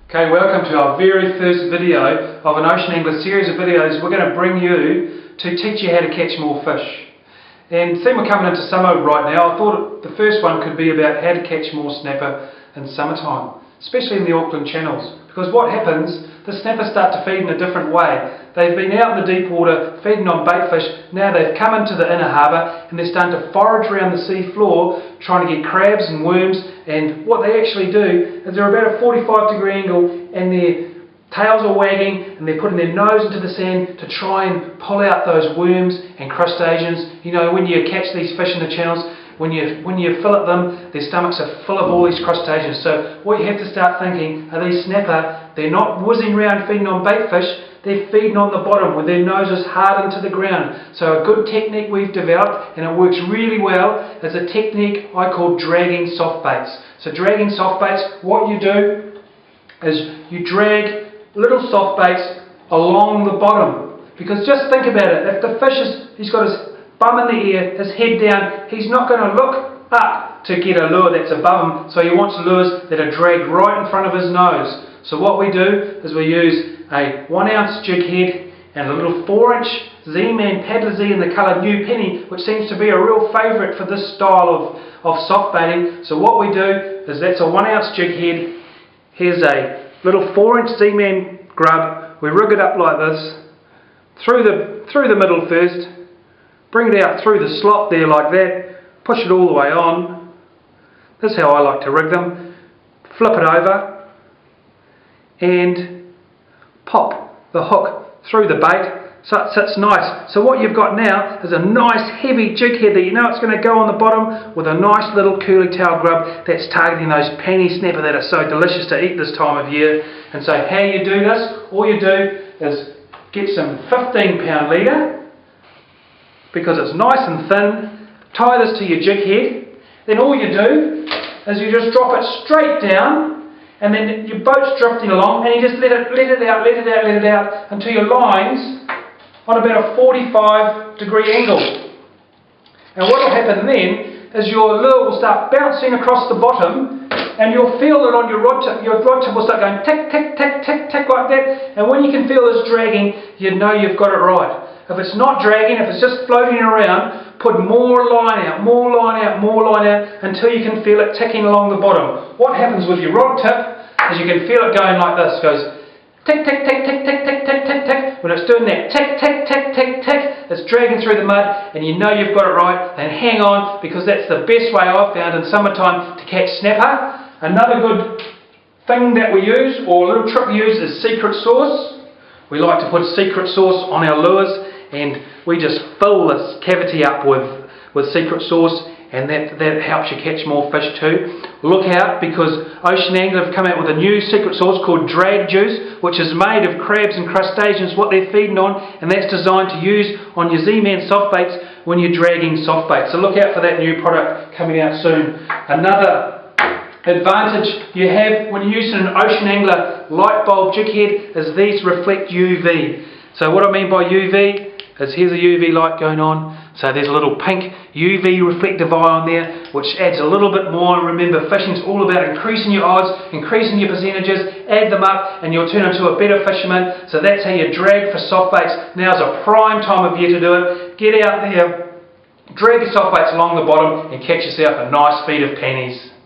Okay, welcome to our very first video of an Ocean Angler series of videos. We're going to bring you to teach you how to catch more fish. And seeing we're coming into summer right now, I thought the first one could be about how to catch more snapper in summertime, especially in the Auckland channels. Because what happens, the snappers start to feed in a different way. They've been out in the deep water feeding on bait fish, now they've come into the inner harbour and they're starting to forage around the sea floor trying to get crabs and worms, and what they actually do is they're about a 45-degree angle and their tails are wagging and they're putting their nose into the sand to try and pull out those worms and crustaceans. You know, when you catch these fish in the channels, when you fillet them, their stomachs are full of all these crustaceans. So what you have to start thinking, are these snapper, they're not whizzing around feeding on bait fish, they're feeding on the bottom with their noses hard into the ground. So a good technique we've developed, and it works really well, is a technique I call dragging soft baits. So dragging soft baits, what you do is you drag little soft baits along the bottom. Because just think about it, if the fish he's got his bum in the air, his head down, he's not going to look up to get a lure that's above him, so he wants lures that are dragged right in front of his nose. So what we do is we use a 1 ounce jig head and a little 4-inch Z-Man Paddler Z in the colour New Penny, which seems to be a real favourite for this style of soft baiting. So what we do is that's a 1 ounce jig head, here's a little 4-inch Z-Man grub, we rig it up like this, through the middle first, bring it out through the slot there like that, push it all the way on. This is how I like to rig them. Flip it over and pop the hook through the bait so it sits nice. So what you've got now is a nice heavy jig head that you know it's going to go on the bottom with a nice little curly tail grub that's targeting those penny snapper that are so delicious to eat this time of year. And so how you do this, all you do is get some 15-pound leader, because it's nice and thin, tie this to your jig head, then all you do is you just drop it straight down, and then your boat's drifting along and you just let it out until your line's on about a 45-degree angle. And what will happen then is your lure will start bouncing across the bottom and you'll feel it on your rod tip will start going tick, tick, tick, tick, tick like that, and when you can feel this dragging, you know you've got it right. If it's not dragging, if it's just floating around, put more line out until you can feel it ticking along the bottom. What happens with your rod tip is you can feel it going like this. It goes tick, tick, tick, tick, tick, tick, tick, tick, tick. When it's doing that tick, tick, tick, tick, tick, it's dragging through the mud and you know you've got it right, then hang on, because that's the best way I've found in summertime to catch snapper. Another good thing that we use, or a little trick we use, is secret sauce. We like to put secret sauce on our lures, and we just fill this cavity up with secret sauce, and that helps you catch more fish too. Look out, because Ocean Angler have come out with a new secret sauce called Drag Juice, which is made of crabs and crustaceans, what they're feeding on, and that's designed to use on your Z-Man soft baits when you're dragging soft baits. So look out for that new product coming out soon. Another advantage you have when you're using an Ocean Angler light bulb jig head is these reflect UV. So what I mean by UV is here's a UV light going on, so there's a little pink UV reflective eye on there which adds a little bit more. Remember, fishing's all about increasing your odds, increasing your percentages, add them up and you'll turn into a better fisherman. So that's how you drag for soft baits. Now's a prime time of year to do it. Get out there, drag your soft baits along the bottom and catch yourself a nice feed of pennies.